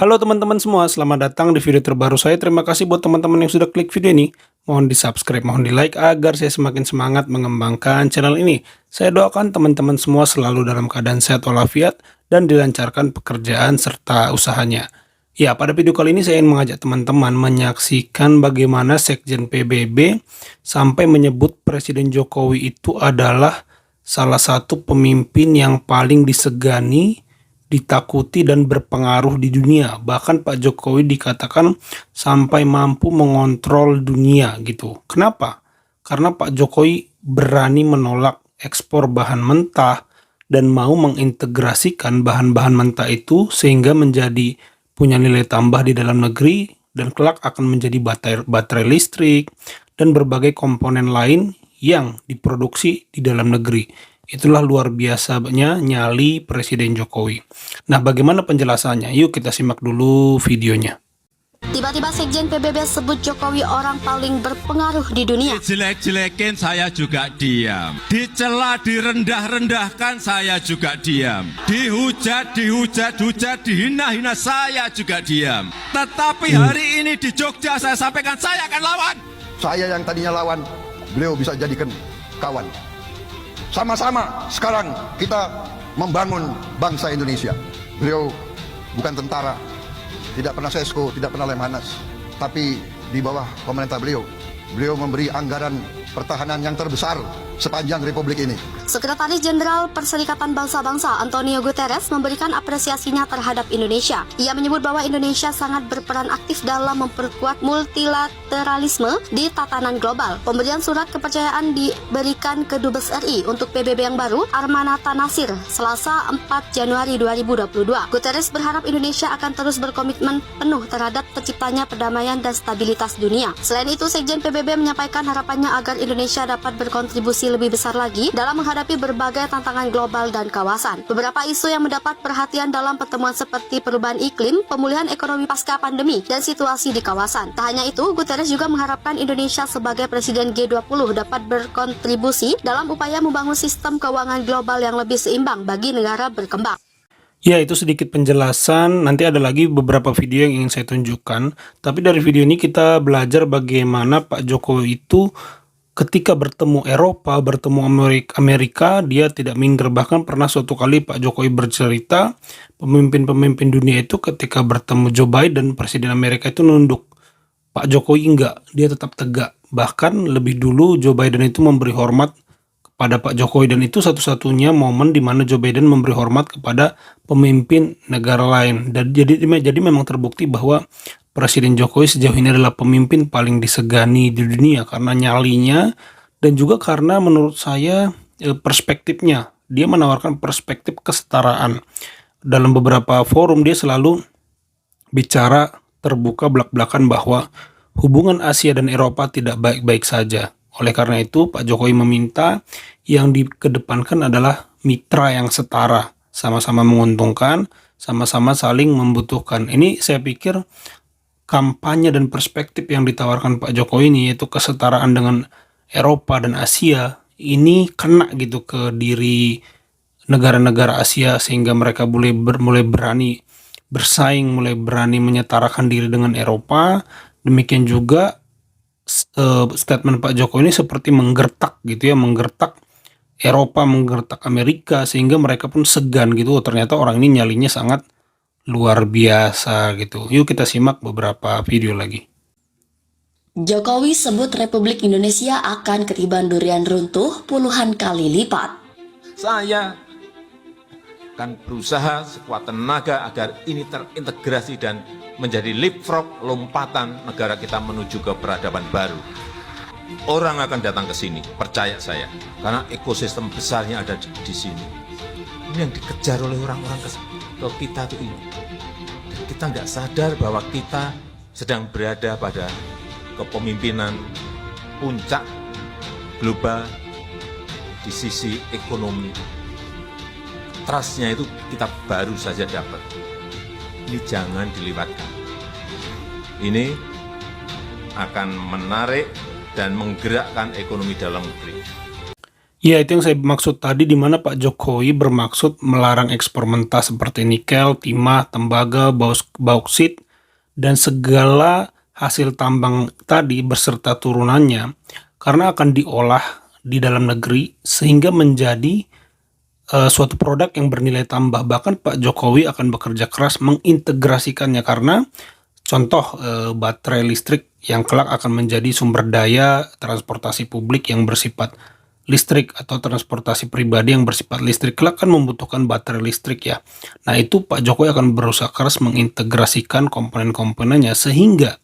Halo teman-teman semua, selamat datang di video terbaru saya. Terima kasih buat teman-teman yang sudah klik video ini. Mohon di-subscribe, mohon di-like agar saya semakin semangat mengembangkan channel ini. Saya doakan teman-teman semua selalu dalam keadaan sehat walafiat dan dilancarkan pekerjaan serta usahanya. Ya, pada video kali ini saya ingin mengajak teman-teman menyaksikan bagaimana Sekjen PBB sampai menyebut Presiden Jokowi itu adalah salah satu pemimpin yang paling disegani, ditakuti dan berpengaruh di dunia. Bahkan Pak Jokowi dikatakan sampai mampu mengontrol dunia gitu. Kenapa? Karena Pak Jokowi berani menolak ekspor bahan mentah dan mau mengintegrasikan bahan-bahan mentah itu sehingga menjadi punya nilai tambah di dalam negeri dan kelak akan menjadi baterai listrik dan berbagai komponen lain yang diproduksi di dalam negeri. Itulah luar biasanya nyali Presiden Jokowi. Nah, bagaimana penjelasannya? Yuk kita simak dulu videonya. Tiba-tiba Sekjen PBB sebut Jokowi orang paling berpengaruh di dunia. Dijelek-jelekin saya juga diam. Dicela, direndah-rendahkan saya juga diam. Dihujat, dihina-hina saya juga diam. Tetapi hari ini di Jogja saya sampaikan saya akan lawan. Saya yang tadinya lawan, beliau bisa jadikan kawan. Sama-sama sekarang kita membangun bangsa Indonesia. Beliau bukan tentara, tidak pernah sesko, tidak pernah lemhanas, tapi di bawah pemerintah beliau memberi anggaran pertahanan yang terbesar sepanjang Republik ini. Sekretaris Jenderal Perserikatan Bangsa-Bangsa Antonio Guterres memberikan apresiasinya terhadap Indonesia. Ia menyebut bahwa Indonesia sangat berperan aktif dalam memperkuat multilateralisme di tatanan global. Pemberian surat kepercayaan diberikan ke Dubes RI untuk PBB yang baru, Armanata Nasir, Selasa 4 Januari 2022. Guterres berharap Indonesia akan terus berkomitmen penuh terhadap terciptanya perdamaian dan stabilitas dunia. Selain itu, Sekjen PBB menyampaikan harapannya agar Indonesia dapat berkontribusi lebih besar lagi dalam menghadapi berbagai tantangan global dan kawasan. Beberapa isu yang mendapat perhatian dalam pertemuan seperti perubahan iklim, pemulihan ekonomi pasca pandemi, dan situasi di kawasan. Tak hanya itu, Guterres juga mengharapkan Indonesia sebagai Presiden G20 dapat berkontribusi dalam upaya membangun sistem keuangan global yang lebih seimbang bagi negara berkembang. Ya, itu sedikit penjelasan. Nanti ada lagi beberapa video yang ingin saya tunjukkan. Tapi dari video ini kita belajar bagaimana Pak Jokowi itu ketika bertemu Eropa, bertemu Amerika, dia tidak minder. Bahkan pernah suatu kali Pak Jokowi bercerita, pemimpin-pemimpin dunia itu ketika bertemu Joe Biden, Presiden Amerika itu nunduk. Pak Jokowi enggak, dia tetap tegak. Bahkan lebih dulu Joe Biden itu memberi hormat kepada Pak Jokowi, dan itu satu-satunya momen di mana Joe Biden memberi hormat kepada pemimpin negara lain. Dan jadi memang terbukti bahwa Presiden Jokowi sejauh ini adalah pemimpin paling disegani di dunia karena nyalinya dan juga karena menurut saya perspektifnya. Dia menawarkan perspektif kesetaraan. Dalam beberapa forum dia selalu bicara terbuka belak-belakan bahwa hubungan Asia dan Eropa tidak baik-baik saja. Oleh karena itu Pak Jokowi meminta yang dikedepankan adalah mitra yang setara, sama-sama menguntungkan, sama-sama saling membutuhkan. Ini saya pikir kampanye dan perspektif yang ditawarkan Pak Jokowi ini, yaitu kesetaraan dengan Eropa dan Asia, ini kena gitu ke diri negara-negara Asia sehingga mereka mulai berani bersaing, mulai berani menyetarakan diri dengan Eropa. Demikian juga statement Pak Jokowi ini seperti menggertak gitu ya, menggertak Eropa, menggertak Amerika, sehingga mereka pun segan gitu. Oh, ternyata orang ini nyalinya sangat luar biasa gitu. Yuk kita simak beberapa video lagi. Jokowi sebut Republik Indonesia akan ketiban durian runtuh puluhan kali lipat. Saya akan berusaha sekuat tenaga agar ini terintegrasi dan menjadi leapfrog, lompatan negara kita menuju ke peradaban baru. Orang akan datang ke sini, percaya saya, karena ekosistem besarnya ada di sini. Ini yang dikejar oleh orang-orang ke kita tuh ini. Dan kita nggak sadar bahwa kita sedang berada pada kepemimpinan puncak global di sisi ekonomi. Trustnya itu kita baru saja dapat. Ini jangan dilewatkan. Ini akan menarik dan menggerakkan ekonomi dalam negeri. Ya, itu yang saya maksud tadi, di mana Pak Jokowi bermaksud melarang ekspor mentah seperti nikel, timah, tembaga, bauksit, dan segala hasil tambang tadi beserta turunannya, karena akan diolah di dalam negeri sehingga menjadi suatu produk yang bernilai tambah. Bahkan Pak Jokowi akan bekerja keras mengintegrasikannya, karena contoh baterai listrik yang kelak akan menjadi sumber daya transportasi publik yang bersifat listrik, atau transportasi pribadi yang bersifat listrik kelak kan membutuhkan baterai listrik ya. Nah, itu Pak Jokowi akan berusaha keras mengintegrasikan komponen-komponennya sehingga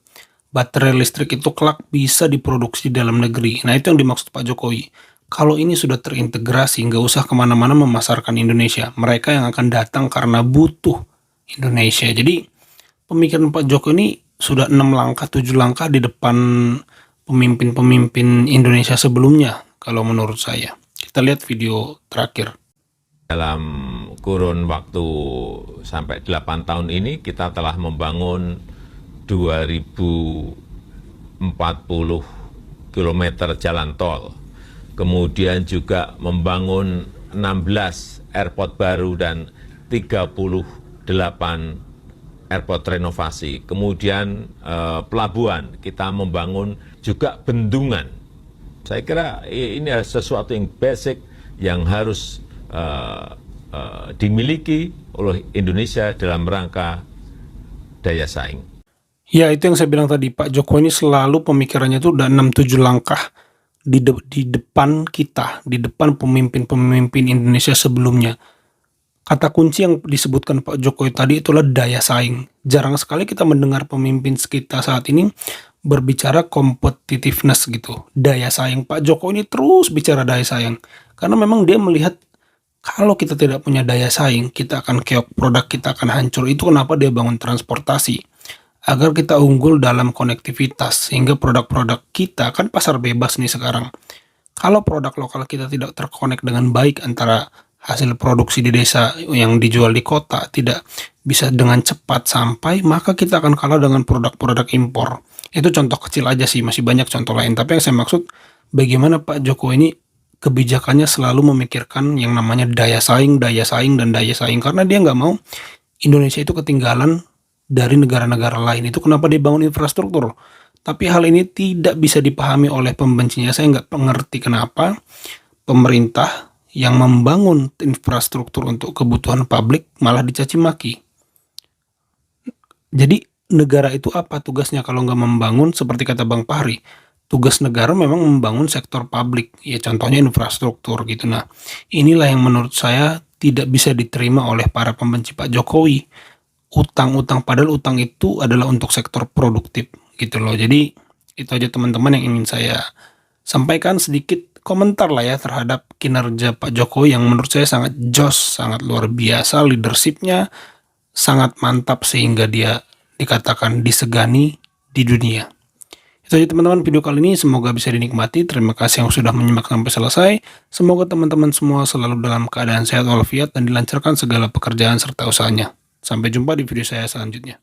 baterai listrik itu kelak bisa diproduksi dalam negeri. Nah, itu yang dimaksud Pak Jokowi. Kalau ini sudah terintegrasi, nggak usah kemana-mana memasarkan Indonesia. Mereka yang akan datang karena butuh Indonesia. Jadi pemikiran Pak Jokowi ini sudah 6 langkah, 7 langkah di depan pemimpin-pemimpin Indonesia sebelumnya, kalau menurut saya. Kita lihat video terakhir. Dalam kurun waktu sampai 8 tahun ini kita telah membangun 2040 km jalan tol. Kemudian juga membangun 16 airport baru dan 38 airport renovasi. Kemudian pelabuhan, kita membangun juga bendungan. Saya kira ini adalah sesuatu yang basic yang harus dimiliki oleh Indonesia dalam rangka daya saing. Ya, itu yang saya bilang tadi, Pak Jokowi ini selalu pemikirannya itu udah 6-7 langkah di depan kita, di depan pemimpin-pemimpin Indonesia sebelumnya. Kata kunci yang disebutkan Pak Jokowi tadi itulah daya saing. Jarang sekali kita mendengar pemimpin kita saat ini berbicara competitiveness gitu, daya saing. Pak Jokowi ini terus bicara daya saing, karena memang dia melihat kalau kita tidak punya daya saing, kita akan keok, produk kita akan hancur. Itu kenapa dia bangun transportasi, agar kita unggul dalam konektivitas, sehingga produk-produk kita kan pasar bebas nih sekarang. Kalau produk lokal kita tidak terkonek dengan baik antara hasil produksi di desa yang dijual di kota tidak bisa dengan cepat sampai, maka kita akan kalah dengan produk-produk impor. Itu contoh kecil aja sih, masih banyak contoh lain. Tapi yang saya maksud, bagaimana Pak Jokowi ini kebijakannya selalu memikirkan yang namanya daya saing, dan daya saing. Karena dia nggak mau Indonesia itu ketinggalan dari negara-negara lain. Itu kenapa dia bangun infrastruktur. Tapi hal ini tidak bisa dipahami oleh pembencinya. Saya nggak mengerti kenapa pemerintah yang membangun infrastruktur untuk kebutuhan publik malah dicaci maki. Jadi negara itu apa tugasnya kalau nggak membangun? Seperti kata Bang Fahri, tugas negara memang membangun sektor publik, ya contohnya infrastruktur gitu. Nah, inilah yang menurut saya tidak bisa diterima oleh para pembenci Pak Jokowi. Utang-utang, padahal utang itu adalah untuk sektor produktif gitu loh. Jadi itu aja teman-teman yang ingin saya sampaikan, sedikit komentar lah ya terhadap kinerja Pak Jokowi yang menurut saya sangat jos, sangat luar biasa, leadershipnya sangat mantap sehingga dia dikatakan disegani di dunia. Itu aja teman-teman video kali ini, semoga bisa dinikmati. Terima kasih yang sudah menyimak sampai selesai. Semoga teman-teman semua selalu dalam keadaan sehat walafiat dan dilancarkan segala pekerjaan serta usahanya. Sampai jumpa di video saya selanjutnya.